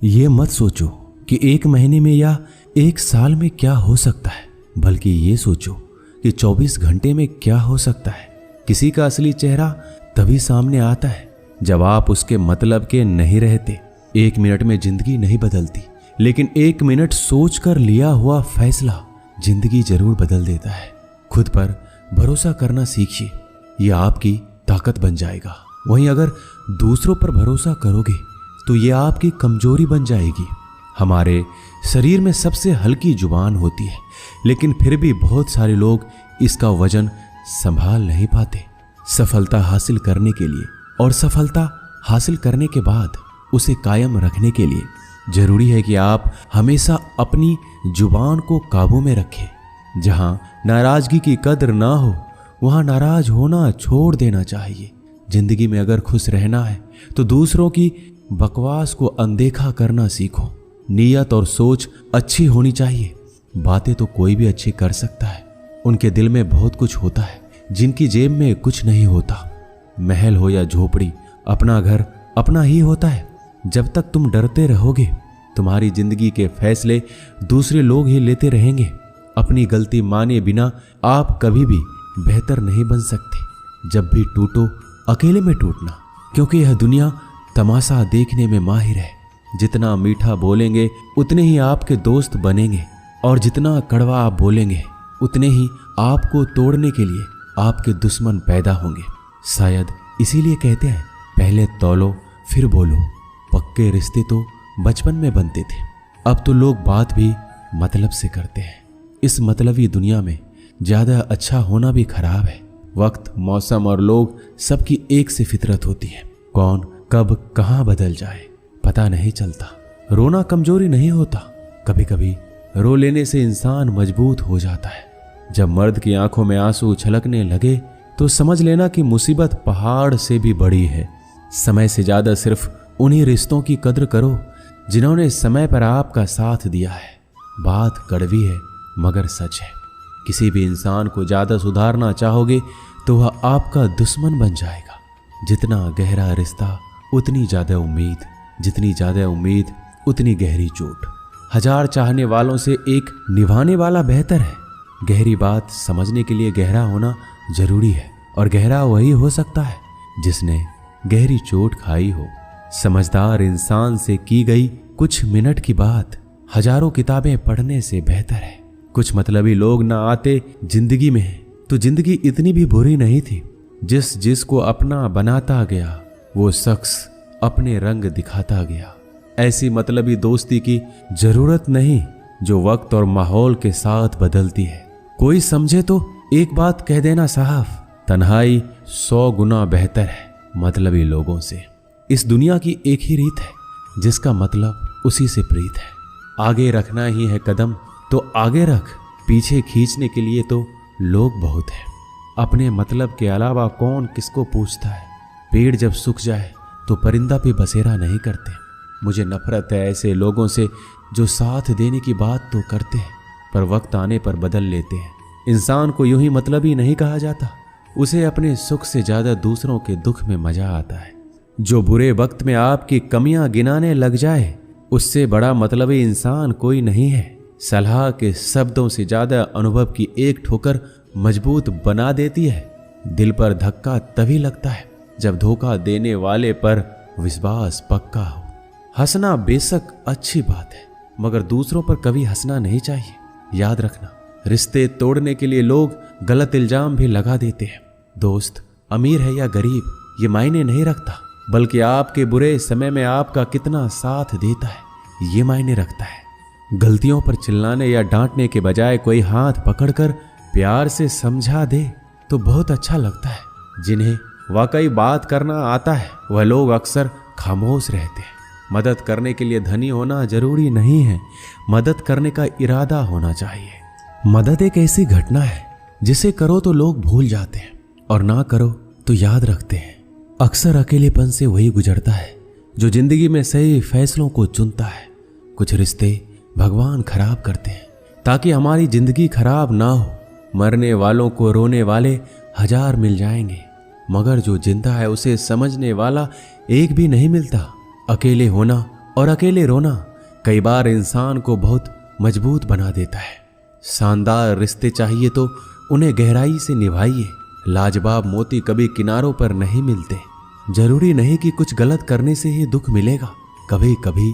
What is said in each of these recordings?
ये मत सोचो कि 1 महीने में या 1 साल में क्या हो सकता है, बल्कि ये सोचो कि 24 घंटे में क्या हो सकता है। किसी का असली चेहरा तभी सामने आता है जब आप उसके मतलब के नहीं रहते। 1 मिनट में जिंदगी नहीं बदलती, लेकिन 1 मिनट सोच कर लिया हुआ फैसला जिंदगी जरूर बदल देता है। खुद पर भरोसा करना सीखिए, यह आपकी ताकत बन जाएगा। वहीं अगर दूसरों पर भरोसा करोगे तो यह आपकी कमजोरी बन जाएगी। हमारे शरीर में सबसे हल्की जुबान होती है, लेकिन फिर भी बहुत सारे लोग इसका वजन संभाल नहीं पाते। सफलता हासिल करने के लिए और सफलता हासिल करने के बाद उसे कायम रखने के लिए जरूरी है कि आप हमेशा अपनी जुबान को काबू में रखें। जहां नाराजगी की कदर ना हो वहां नाराज होना छोड़ देना चाहिए। जिंदगी में अगर खुश रहना है तो दूसरों की बकवास को अनदेखा करना सीखो। नीयत और सोच अच्छी होनी चाहिए। बातें तो कोई भी अच्छी कर सकता है। उनके दिल में बहुत कुछ होता है जिनकी जेब में कुछ नहीं होता। महल हो या झोपड़ी, अपना घर अपना ही होता है। जब तक तुम डरते रहोगे तुम्हारी जिंदगी के फैसले दूसरे लोग ही लेते रहेंगे। अपनी गलती माने बिना आप कभी भी बेहतर नहीं बन सकते। जब भी टूटो अकेले में टूटना, क्योंकि यह दुनिया तमाशा देखने में माहिर है। जितना मीठा बोलेंगे उतने ही आपके दोस्त बनेंगे, और जितना कड़वा आप बोलेंगे उतने ही आपको तोड़ने के लिए आपके दुश्मन पैदा होंगे। शायद इसीलिए कहते हैं पहले तौलो फिर बोलो। पक्के रिश्ते तो बचपन में बनते थे, अब तो लोग बात भी मतलब से करते हैं। इस मतलबी दुनिया में ज्यादा अच्छा होना भी खराब है। वक्त, मौसम और लोग सबकी एक सी फितरत होती है। कौन कब कहां बदल जाए पता नहीं चलता। रोना कमजोरी नहीं होता, कभी कभी रो लेने से इंसान मजबूत हो जाता है। जब मर्द की आंखों में आंसू छलकने लगे तो समझ लेना कि मुसीबत पहाड़ से भी बड़ी है। समय से ज्यादा सिर्फ उन्हीं रिश्तों की कद्र करो जिन्होंने समय पर आपका साथ दिया है। बात कड़वी है मगर सच है। किसी भी इंसान को ज्यादा सुधारना चाहोगे तो वह आपका दुश्मन बन जाएगा। जितना गहरा रिश्ता उतनी ज्यादा उम्मीद, जितनी ज्यादा उम्मीद उतनी गहरी चोट। 1000 चाहने वालों से एक निभाने वाला बेहतर है। गहरी बात समझने के लिए गहरा होना जरूरी है, और गहरा वही हो सकता है जिसने गहरी चोट खाई हो। समझदार इंसान से की गई कुछ मिनट की बात हजारों किताबें पढ़ने से बेहतर है। कुछ मतलबी लोग ना आते जिंदगी में तो जिंदगी इतनी भी बुरी नहीं थी। जिसको अपना बनाता गया वो शख्स अपने रंग दिखाता गया। ऐसी मतलबी दोस्ती की जरूरत नहीं जो वक्त और माहौल के साथ बदलती है। कोई समझे तो एक बात कह देना साहब, तन्हाई 100 गुना बेहतर है मतलबी लोगों से। इस दुनिया की एक ही रीत है जिसका मतलब उसी से प्रीत है। आगे रखना ही है कदम तो आगे रख, पीछे खींचने के लिए तो लोग बहुत हैं। अपने मतलब के अलावा कौन किसको पूछता है। पेड़ जब सूख जाए तो परिंदा भी बसेरा नहीं करते। मुझे नफरत है ऐसे लोगों से जो साथ देने की बात तो करते हैं पर वक्त आने पर बदल लेते हैं। इंसान को यूं ही मतलबी नहीं कहा जाता, उसे अपने सुख से ज्यादा दूसरों के दुख में मजा आता है। जो बुरे वक्त में आपकी कमियां गिनाने लग जाए उससे बड़ा मतलबी इंसान कोई नहीं है। सलाह के शब्दों से ज्यादा अनुभव की एक ठोकर मजबूत बना देती है। दिल पर धक्का तभी लगता है जब धोखा देने वाले पर विश्वास पक्का हो। हंसना बेशक अच्छी बात है मगर दूसरों पर कभी हंसना नहीं चाहिए। याद रखना, रिश्ते तोड़ने के लिए लोग गलत इल्जाम भी लगा देते हैं। दोस्त अमीर है या गरीब ये मायने नहीं रखता, बल्कि आपके बुरे समय में आपका कितना साथ देता है ये मायने रखता है। गलतियों पर चिल्लाने या डांटने के बजाय कोई हाथ पकड़कर प्यार से समझा दे तो बहुत अच्छा लगता है। जिन्हें वाकई बात करना आता है वह लोग अक्सर खामोश रहते हैं। मदद करने के लिए धनी होना जरूरी नहीं है, मदद करने का इरादा होना चाहिए। मदद एक ऐसी घटना है जिसे करो तो लोग भूल जाते हैं और ना करो तो याद रखते हैं। अक्सर अकेलेपन से वही गुजरता है जो जिंदगी में सही फैसलों को चुनता है। कुछ रिश्ते भगवान खराब करते हैं ताकि हमारी जिंदगी खराब ना हो। मरने वालों को रोने वाले 1000 मिल जाएंगे मगर जो जिंदा है उसे समझने वाला एक भी नहीं मिलता। अकेले होना और अकेले रोना कई बार इंसान को बहुत मजबूत बना देता है। शानदार रिश्ते चाहिए तो उन्हें गहराई से निभाइए। लाजवाब मोती कभी किनारों पर नहीं मिलते। जरूरी नहीं कि कुछ गलत करने से ही दुख मिलेगा। कभी कभी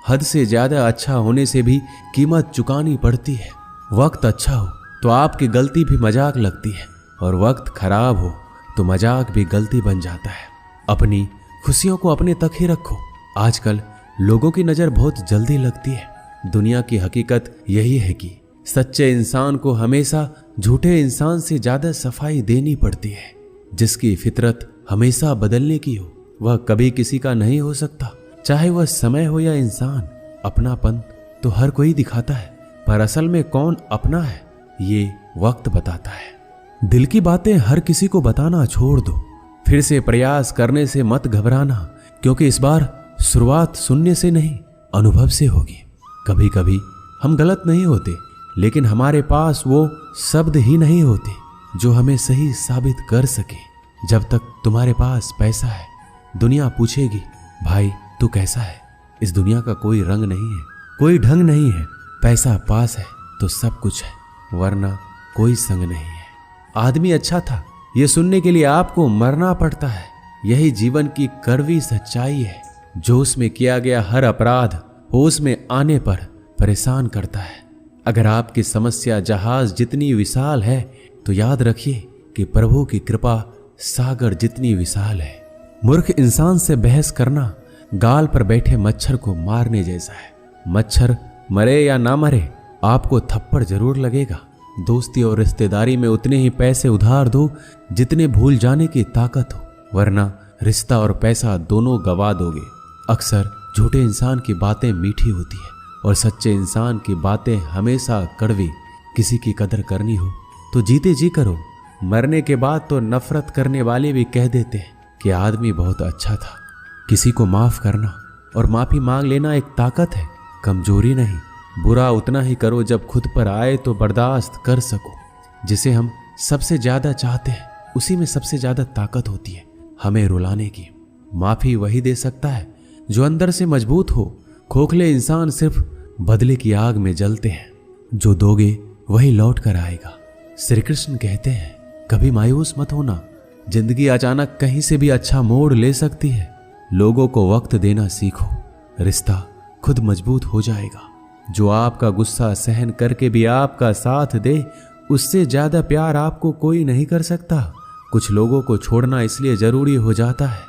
हद से ज्यादा अच्छा होने से भी कीमत चुकानी पड़ती है। वक्त अच्छा हो तो आपकी गलती भी मजाक लगती है, और वक्त खराब हो तो मजाक भी गलती बन जाता है। अपनी खुशियों को अपने तक ही रखो। आजकल लोगों की नजर बहुत जल्दी लगती है। दुनिया की हकीकत यही है कि सच्चे इंसान को हमेशा झूठे इंसान से ज्यादा सफाई देनी पड़ती है। जिसकी फितरत हमेशा बदलने की हो वह कभी किसी का नहीं हो सकता, चाहे वह समय हो या इंसान। अपनापन तो हर कोई दिखाता है, पर असल में कौन अपना है ये वक्त बताता है। दिल की बातें हर किसी को बताना छोड़ दो। फिर से प्रयास करने से मत घबराना, क्योंकि इस बार शुरुआत सुनने से नहीं अनुभव से होगी। कभी कभी हम गलत नहीं होते, लेकिन हमारे पास वो शब्द ही नहीं होते जो हमें सही साबित कर सके। जब तक तुम्हारे पास पैसा है दुनिया पूछेगी, भाई तू कैसा है। इस दुनिया का कोई रंग नहीं है, कोई ढंग नहीं है। पैसा पास है तो सब कुछ है, वरना कोई संग नहीं है। आदमी अच्छा था ये सुनने के लिए आपको मरना पड़ता है। यही जीवन की कड़वी सच्चाई है। जोश में किया गया हर अपराध होश में आने पर परेशान करता है। अगर आपकी समस्या जहाज जितनी विशाल है तो याद रखिए कि प्रभु की कृपा सागर जितनी विशाल है। मूर्ख इंसान से बहस करना गाल पर बैठे मच्छर को मारने जैसा है। मच्छर मरे या ना मरे आपको थप्पड़ जरूर लगेगा। दोस्ती और रिश्तेदारी में उतने ही पैसे उधार दो जितने भूल जाने की ताकत हो, वरना रिश्ता और पैसा दोनों गवा दोगे। अक्सर झूठे इंसान की बातें मीठी होती है और सच्चे इंसान की बातें हमेशा कड़वी। किसी की कदर करनी हो तो जीते जी करो। मरने के बाद तो नफरत करने वाले भी कह देते हैं कि आदमी बहुत अच्छा था। किसी को माफ करना और माफी मांग लेना एक ताकत है, कमजोरी नहीं। बुरा उतना ही करो जब खुद पर आए तो बर्दाश्त कर सको। जिसे हम सबसे ज्यादा चाहते हैं उसी में सबसे ज्यादा ताकत होती है हमें रुलाने की। माफी वही दे सकता है जो अंदर से मजबूत हो। खोखले इंसान सिर्फ बदले की आग में जलते हैं। जो दोगे वही लौट कर आएगा। श्री कृष्ण कहते हैं कभी मायूस मत होना। जिंदगी अचानक कहीं से भी अच्छा मोड़ ले सकती है। लोगों को वक्त देना सीखो, रिश्ता खुद मजबूत हो जाएगा। जो आपका गुस्सा सहन करके भी आपका साथ दे उससे ज्यादा प्यार आपको कोई नहीं कर सकता। कुछ लोगों को छोड़ना इसलिए जरूरी हो जाता है,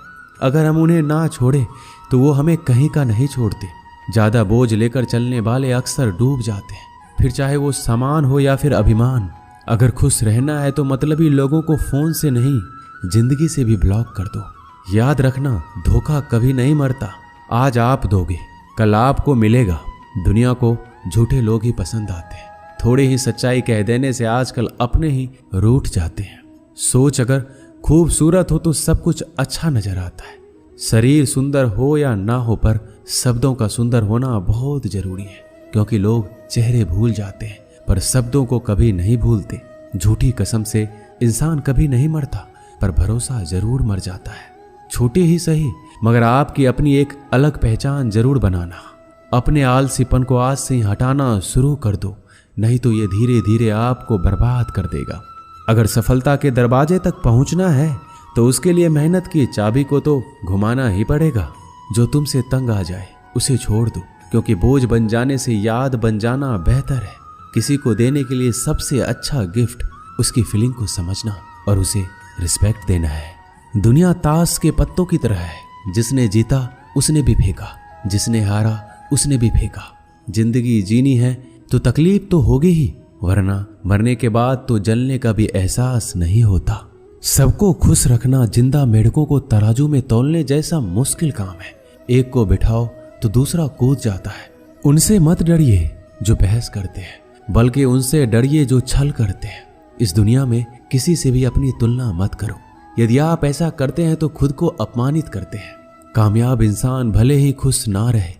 अगर हम उन्हें ना छोड़े तो वो हमें कहीं का नहीं छोड़ते। ज्यादा बोझ लेकर चलने वाले अक्सर डूब जाते हैं, फिर चाहे वो सामान हो या फिर अभिमान। अगर खुश रहना है तो मतलबी लोगों को फोन से नहीं जिंदगी से भी ब्लॉक कर दो। याद रखना धोखा कभी नहीं मरता। आज आप दोगे कल आपको मिलेगा। दुनिया को झूठे लोग ही पसंद आते हैं। थोड़ी ही सच्चाई कह देने से आजकल अपने ही रूठ जाते हैं। सोच अगर खूबसूरत हो तो सब कुछ अच्छा नजर आता है। शरीर सुंदर हो या ना हो पर शब्दों का सुंदर होना बहुत जरूरी है, क्योंकि लोग चेहरे भूल जाते हैं पर शब्दों को कभी नहीं भूलते। झूठी कसम से इंसान कभी नहीं मरता, पर भरोसा जरूर मर जाता है। छोटी ही सही मगर आपकी अपनी एक अलग पहचान जरूर बनाना। अपने आलसीपन को आज से ही हटाना शुरू कर दो, नहीं तो ये धीरे धीरे आपको बर्बाद कर देगा। अगर सफलता के दरवाजे तक पहुंचना है तो उसके लिए मेहनत की चाबी को तो घुमाना ही पड़ेगा। जो तुमसे तंग आ जाए उसे छोड़ दो, क्योंकि बोझ बन जाने से याद बन जाना बेहतर है। किसी को देने के लिए सबसे अच्छा गिफ्ट उसकी फीलिंग को समझना और उसे रिस्पेक्ट देना है। दुनिया ताश के पत्तों की तरह है, जिसने जीता उसने भी फेंका, जिसने हारा उसने भी फेंका। जिंदगी जीनी है तो तकलीफ तो होगी ही, वरना मरने के बाद तो जलने का भी एहसास नहीं होता। सबको खुश रखना जिंदा मेढकों को तराजू में तौलने जैसा मुश्किल काम है। एक को बिठाओ तो दूसरा कूद जाता है। उनसे मत डरिए जो बहस करते हैं, बल्कि उनसे डरिए जो छल करते हैं। इस दुनिया में किसी से भी अपनी तुलना मत करो। यदि आप ऐसा करते हैं तो खुद को अपमानित करते हैं। कामयाब इंसान भले ही खुश ना रहे,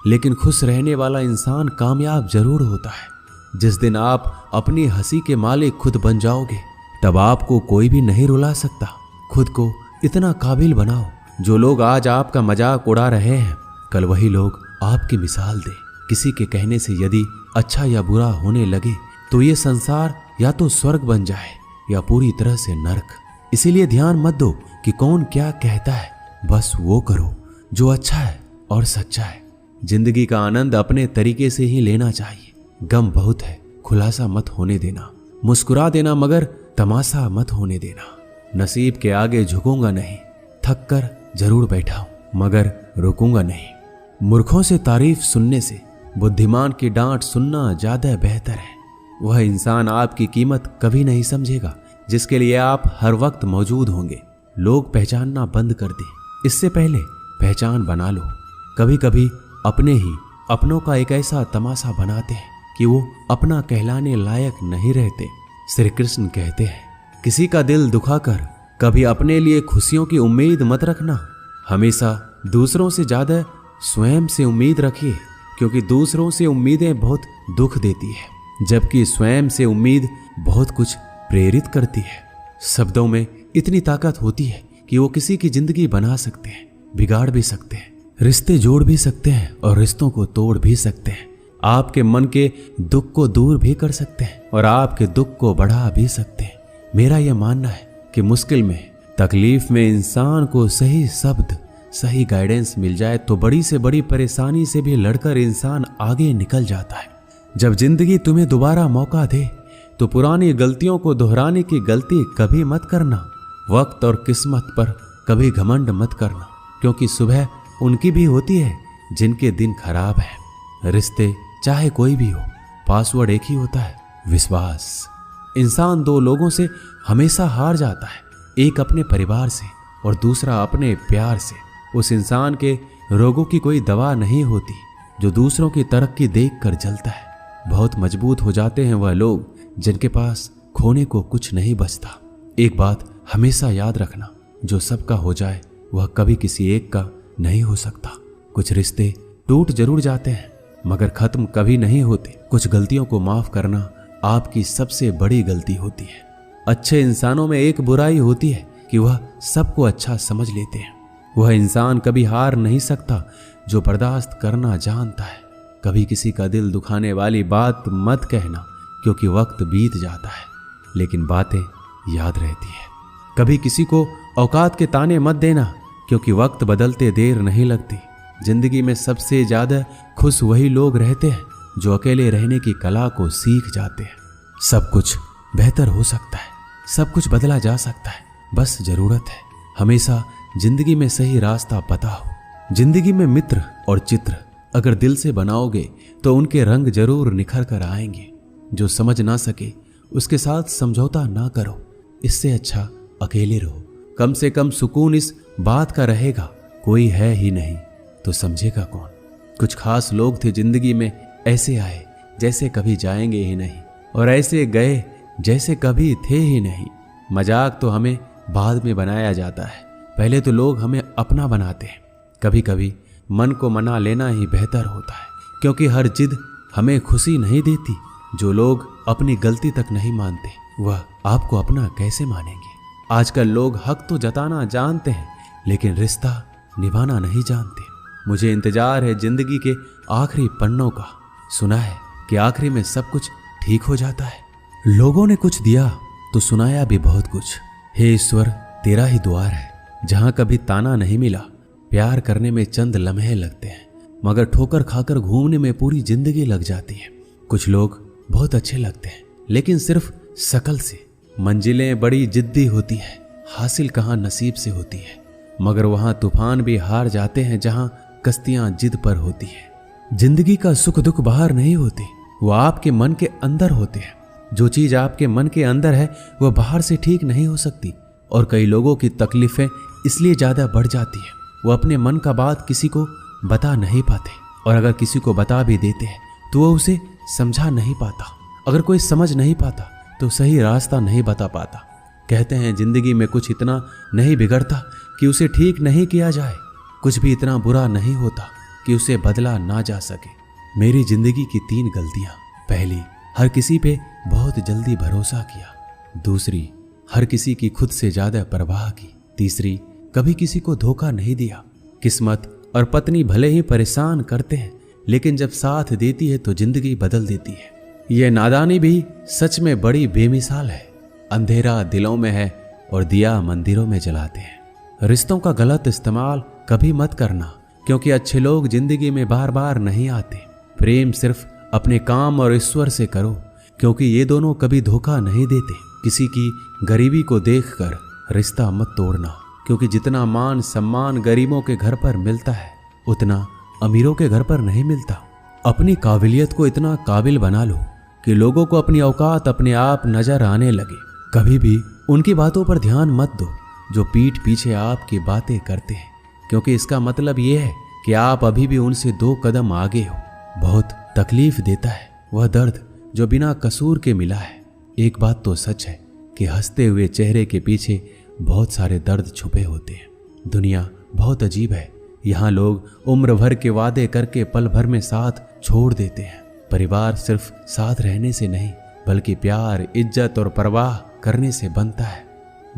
लेकिन खुश रहने वाला इंसान कामयाब जरूर होता है। जिस दिन आप अपनी हंसी के मालिक खुद बन जाओगे तब आपको कोई भी नहीं रुला सकता। खुद को इतना काबिल बनाओ, जो लोग आज आपका मजाक उड़ा रहे हैं कल वही लोग आपकी मिसाल दे। किसी के कहने से यदि अच्छा या बुरा होने लगे तो ये संसार या तो स्वर्ग बन जाए या पूरी तरह से नरक। इसीलिए ध्यान मत दो कि कौन क्या कहता है, बस वो करो जो अच्छा है और सच्चा है। जिंदगी का आनंद अपने तरीके से ही लेना चाहिए। गम बहुत है, खुलासा मत होने देना। मुस्कुरा देना मगर तमाशा मत होने देना। नसीब के आगे झुकूंगा नहीं, थक कर जरूर बैठा हूं मगर रुकूंगा नहीं। मूर्खों से तारीफ सुनने से बुद्धिमान की डांट सुनना ज्यादा बेहतर है। वह इंसान आपकी कीमत कभी नहीं समझेगा जिसके लिए आप हर वक्त मौजूद होंगे। लोग पहचानना बंद कर दें, इससे पहले पहचान बना लो। कभी कभी अपने ही अपनों का एक ऐसा तमाशा बनाते हैं कि वो अपना कहलाने लायक नहीं रहते। श्री कृष्ण कहते हैं, किसी का दिल दुखाकर कभी अपने लिए खुशियों की उम्मीद मत रखना। हमेशा दूसरों से ज्यादा स्वयं से उम्मीद रखिए, क्योंकि दूसरों से उम्मीदें बहुत दुख देती है, जबकि स्वयं से उम्मीद बहुत कुछ प्रेरित करती है। शब्दों में इतनी ताकत होती है कि वो किसी की जिंदगी बना सकते हैं, बिगाड़ भी सकते हैं, रिश्ते जोड़ भी सकते हैं और रिश्तों को तोड़ भी सकते हैं। आपके मन के दुख को दूर भी कर सकते हैं और आपके दुख को बढ़ा भी सकते हैं। मेरा यह मानना है कि मुश्किल में, तकलीफ में इंसान को सही शब्द, सही गाइडेंस मिल जाए तो बड़ी से बड़ी परेशानी से भी लड़कर इंसान आगे निकल जाता है। जब जिंदगी तुम्हें दोबारा मौका दे तो पुरानी गलतियों को दोहराने की गलती कभी मत करना। वक्त और किस्मत पर कभी घमंड मत करना, क्योंकि सुबह उनकी भी होती है जिनके दिन खराब है। रिश्ते चाहे कोई भी हो, पासवर्ड एक ही होता है, विश्वास। इंसान दो लोगों से हमेशा हार जाता है, एक अपने परिवार से और दूसरा अपने प्यार से। उस इंसान के रोगों की कोई दवा नहीं होती जो दूसरों की तरक्की देखकर जलता है। बहुत मजबूत हो जाते हैं वह लोग जिनके पास खोने को कुछ नहीं बचता। एक बात हमेशा याद रखना, जो सबका हो जाए वह कभी किसी एक का नहीं हो सकता। कुछ रिश्ते टूट जरूर जाते हैं मगर खत्म कभी नहीं होते। कुछ गलतियों को माफ करना आपकी सबसे बड़ी गलती होती है। अच्छे इंसानों में एक बुराई होती है कि वह सबको अच्छा समझ लेते हैं। वह इंसान कभी हार नहीं सकता जो बर्दाश्त करना जानता है। कभी किसी का दिल दुखाने वाली बात मत कहना, क्योंकि वक्त बीत जाता है लेकिन बातें याद रहती है। कभी किसी को औकात के ताने मत देना, क्योंकि वक्त बदलते देर नहीं लगती। जिंदगी में सबसे ज्यादा खुश वही लोग रहते हैं जो अकेले रहने की कला को सीख जाते हैं। सब कुछ बेहतर हो सकता है, सब कुछ बदला जा सकता है, बस जरूरत है हमेशा जिंदगी में सही रास्ता पता हो। जिंदगी में मित्र और चित्र अगर दिल से बनाओगे तो उनके रंग जरूर निखर कर आएंगे। जो समझ ना सके उसके साथ समझौता ना करो, इससे अच्छा अकेले रहो। कम से कम सुकून इस बात का रहेगा, कोई है ही नहीं तो समझेगा कौन। कुछ खास लोग थे जिंदगी में, ऐसे आए जैसे कभी जाएंगे ही नहीं और ऐसे गए जैसे कभी थे ही नहीं। मजाक तो हमें बाद में बनाया जाता है, पहले तो लोग हमें अपना बनाते हैं। कभी कभी मन को मना लेना ही बेहतर होता है, क्योंकि हर जिद हमें खुशी नहीं देती। जो लोग अपनी गलती तक नहीं मानते वह आपको अपना कैसे मानेंगे। आजकल लोग हक तो जताना जानते हैं लेकिन रिश्ता निभाना नहीं जानते। मुझे इंतजार है जिंदगी के आखिरी पन्नों का। सुना है कि आखिरी में सब कुछ ठीक हो जाता है। लोगों ने कुछ दिया तो सुनाया भी बहुत कुछ। हे ईश्वर, तेरा ही द्वार है जहां कभी ताना नहीं मिला। प्यार करने में चंद लम्हे लगते हैं मगर ठोकर खाकर घूमने में पूरी जिंदगी लग जाती है। कुछ लोग बहुत अच्छे लगते हैं लेकिन सिर्फ शकल से। मंजिलें बड़ी जिद्दी होती है, हासिल कहाँ नसीब से होती है, मगर वहां तूफान भी हार जाते हैं जहां कश्तियां जिद पर होती है। जिंदगी का सुख दुख बाहर नहीं होते, वो आपके मन के अंदर होते हैं। जो चीज आपके मन के अंदर है वह बाहर से ठीक नहीं हो सकती। और कई लोगों की तकलीफें इसलिए ज्यादा बढ़ जाती है, वो अपने मन का बात किसी को बता नहीं पाते, और अगर किसी को बता भी देते हैं तो वह उसे समझा नहीं पाता। अगर कोई समझ नहीं पाता तो सही रास्ता नहीं बता पाता। कहते हैं जिंदगी में कुछ इतना नहीं बिगड़ता कि उसे ठीक नहीं किया जाए, कुछ भी इतना बुरा नहीं होता कि उसे बदला ना जा सके। मेरी जिंदगी की 3 गलतियां। पहली, हर किसी पे बहुत जल्दी भरोसा किया। दूसरी, हर किसी की खुद से ज्यादा परवाह की। तीसरी, कभी किसी को धोखा नहीं दिया। किस्मत और पत्नी भले ही परेशान करते हैं, लेकिन जब साथ देती है तो जिंदगी बदल देती है। यह नादानी भी सच में बड़ी बेमिसाल है। अंधेरा दिलों में है और दिया मंदिरों में जलाते हैं। रिश्तों का गलत इस्तेमाल कभी मत करना, क्योंकि अच्छे लोग जिंदगी में बार बार नहीं आते। प्रेम सिर्फ अपने काम और ईश्वर से करो, क्योंकि ये दोनों कभी धोखा नहीं देते। किसी की गरीबी को देखकर रिश्ता मत तोड़ना, क्योंकि जितना मान सम्मान गरीबों के घर पर मिलता है उतना अमीरों के घर पर नहीं मिलता। अपनी काबिलियत को इतना काबिल बना लो कि लोगों को अपनी औकात अपने आप नजर आने लगे। कभी भी उनकी बातों पर ध्यान मत दो जो पीठ पीछे आपकी बातें करते हैं, क्योंकि इसका मतलब यह है कि आप अभी भी उनसे 2 कदम आगे हो। बहुत तकलीफ देता है वह दर्द जो बिना कसूर के मिला है। एक बात तो सच है कि हंसते हुए चेहरे के पीछे बहुत सारे दर्द छुपे होते हैं। दुनिया बहुत अजीब है। यहाँ लोग उम्र भर के वादे करके पल भर में साथ छोड़ देते हैं। परिवार सिर्फ साथ रहने से नहीं, बल्कि प्यार, इज्जत और परवाह करने से बनता है।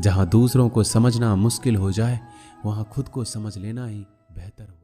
जहाँ दूसरों को समझना मुश्किल हो जाए, वहाँ खुद को समझ लेना ही बेहतर हो।